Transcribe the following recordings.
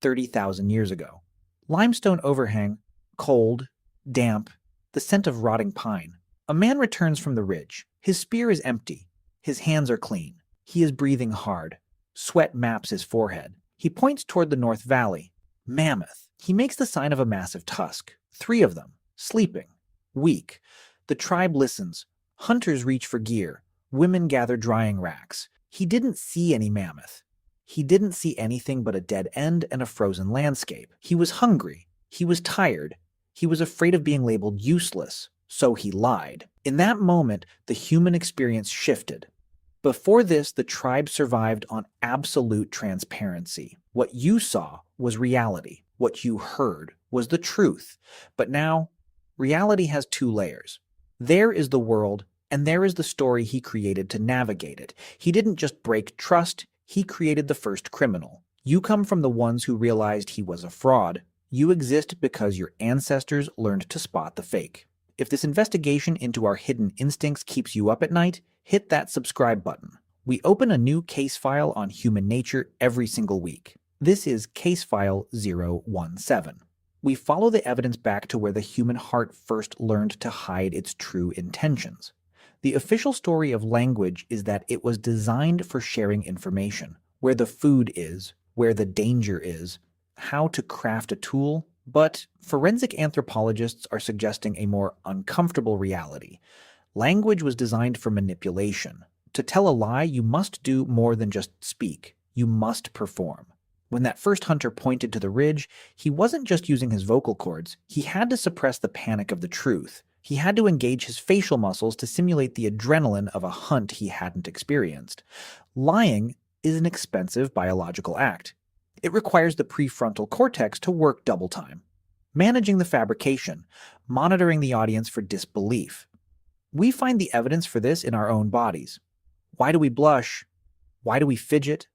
30,000 years ago. Limestone overhang, cold, damp, the scent of rotting pine. A man returns from the ridge. His spear is empty. His hands are clean. He is breathing hard. Sweat maps his forehead. He points toward the North Valley. Mammoth. He makes the sign of a massive tusk. 3 of them. Sleeping. Weak. The tribe listens. Hunters reach for gear. Women gather drying racks. He didn't see any mammoth. He didn't see anything but a dead end and a frozen landscape. He was hungry. He was tired. He was afraid of being labeled useless, so he lied. In that moment, the human experience shifted. Before this, the tribe survived on absolute transparency. What you saw was reality. What you heard was the truth. But now, reality has 2 layers. There is the world, and there is the story he created to navigate it. He didn't just break trust, he created the first criminal. You come from the ones who realized he was a fraud. You exist because your ancestors learned to spot the fake. If this investigation into our hidden instincts keeps you up at night, hit that subscribe button. We open a new case file on human nature every single week. This is Case File 017. We follow the evidence back to where the human heart first learned to hide its true intentions. The official story of language is that it was designed for sharing information, where the food is, where the danger is, how to craft a tool, but forensic anthropologists are suggesting a more uncomfortable reality. Language was designed for manipulation. To tell a lie, you must do more than just speak. You must perform. When that first hunter pointed to the ridge, he wasn't just using his vocal cords. He had to suppress the panic of the truth. He had to engage his facial muscles to simulate the adrenaline of a hunt he hadn't experienced. Lying is an expensive biological act. It requires the prefrontal cortex to work double time, managing the fabrication, monitoring the audience for disbelief. We find the evidence for this in our own bodies. Why do we blush? Why do we fidget?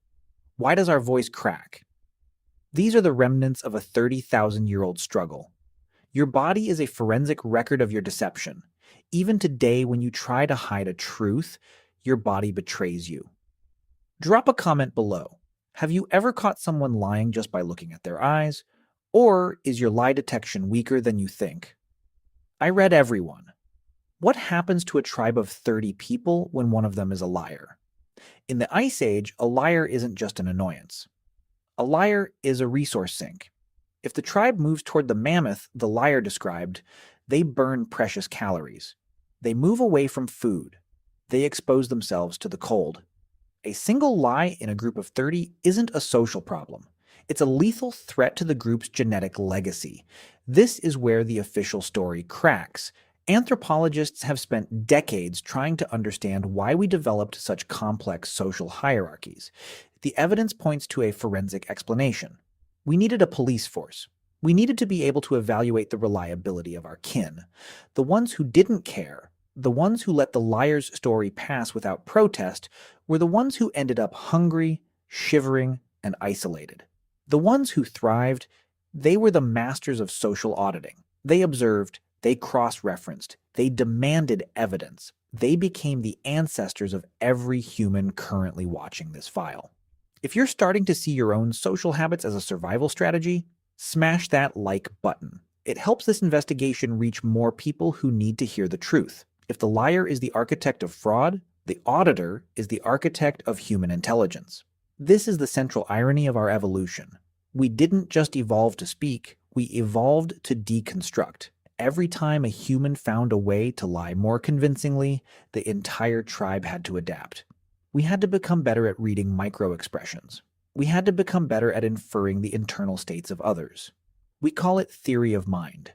Why does our voice crack? These are the remnants of a 30,000-year-old struggle. Your body is a forensic record of your deception. Even today, when you try to hide a truth, your body betrays you. Drop a comment below. Have you ever caught someone lying just by looking at their eyes? Or is your lie detection weaker than you think? I read everyone. What happens to a tribe of 30 people when one of them is a liar? In the Ice Age, a liar isn't just an annoyance. A liar is a resource sink. If the tribe moves toward the mammoth the liar described, they burn precious calories. They move away from food. They expose themselves to the cold. A single lie in a group of 30 isn't a social problem. It's a lethal threat to the group's genetic legacy. This is where the official story cracks. Anthropologists have spent decades trying to understand why we developed such complex social hierarchies. The evidence points to a forensic explanation. We needed a police force. We needed to be able to evaluate the reliability of our kin. The ones who didn't care, the ones who let the liar's story pass without protest, were the ones who ended up hungry, shivering, and isolated. The ones who thrived, they were the masters of social auditing. They observed, they cross-referenced, they demanded evidence. They became the ancestors of every human currently watching this file. If you're starting to see your own social habits as a survival strategy, smash that like button. It helps this investigation reach more people who need to hear the truth. If the liar is the architect of fraud, the auditor is the architect of human intelligence. This is the central irony of our evolution. We didn't just evolve to speak, we evolved to deconstruct. Every time a human found a way to lie more convincingly, the entire tribe had to adapt. We had to become better at reading micro-expressions. We had to become better at inferring the internal states of others. We call it theory of mind.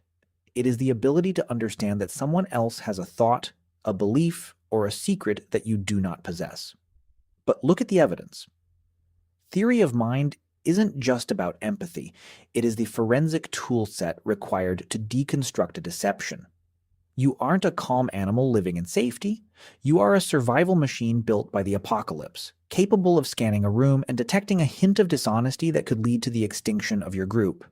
It is the ability to understand that someone else has a thought, a belief, or a secret that you do not possess. But look at the evidence. Theory of mind isn't just about empathy. It is the forensic tool set required to deconstruct a deception. You aren't a calm animal living in safety. You are a survival machine built by the apocalypse, capable of scanning a room and detecting a hint of dishonesty that could lead to the extinction of your group.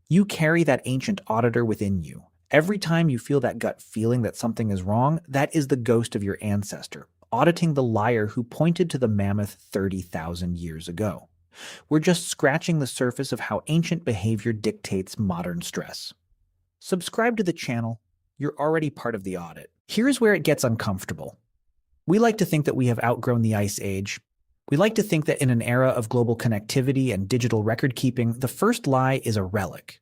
You carry that ancient auditor within you. Every time you feel that gut feeling that something is wrong, that is the ghost of your ancestor, auditing the liar who pointed to the mammoth 30,000 years ago. We're just scratching the surface of how ancient behavior dictates modern stress. Subscribe to the channel. You're already part of the audit. Here's where it gets uncomfortable. We like to think that we have outgrown the Ice Age. We like to think that in an era of global connectivity and digital record keeping, the first lie is a relic.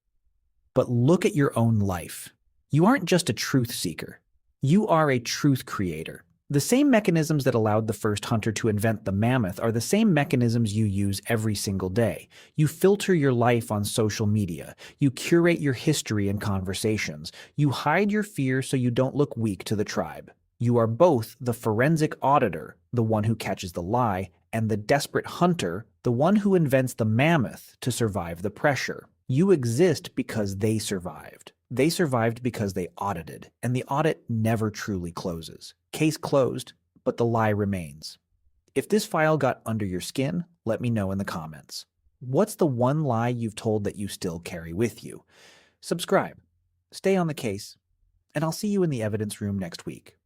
But look at your own life. You aren't just a truth seeker. You are a truth creator. The same mechanisms that allowed the first hunter to invent the mammoth are the same mechanisms you use every single day. You filter your life on social media. You curate your history and conversations. You hide your fear so you don't look weak to the tribe. You are both the forensic auditor, the one who catches the lie, and the desperate hunter, the one who invents the mammoth to survive the pressure. You exist because they survived. They survived because they audited, and the audit never truly closes. Case closed, but the lie remains. If this file got under your skin, let me know in the comments. What's the one lie you've told that you still carry with you? Subscribe, stay on the case, and I'll see you in the evidence room next week.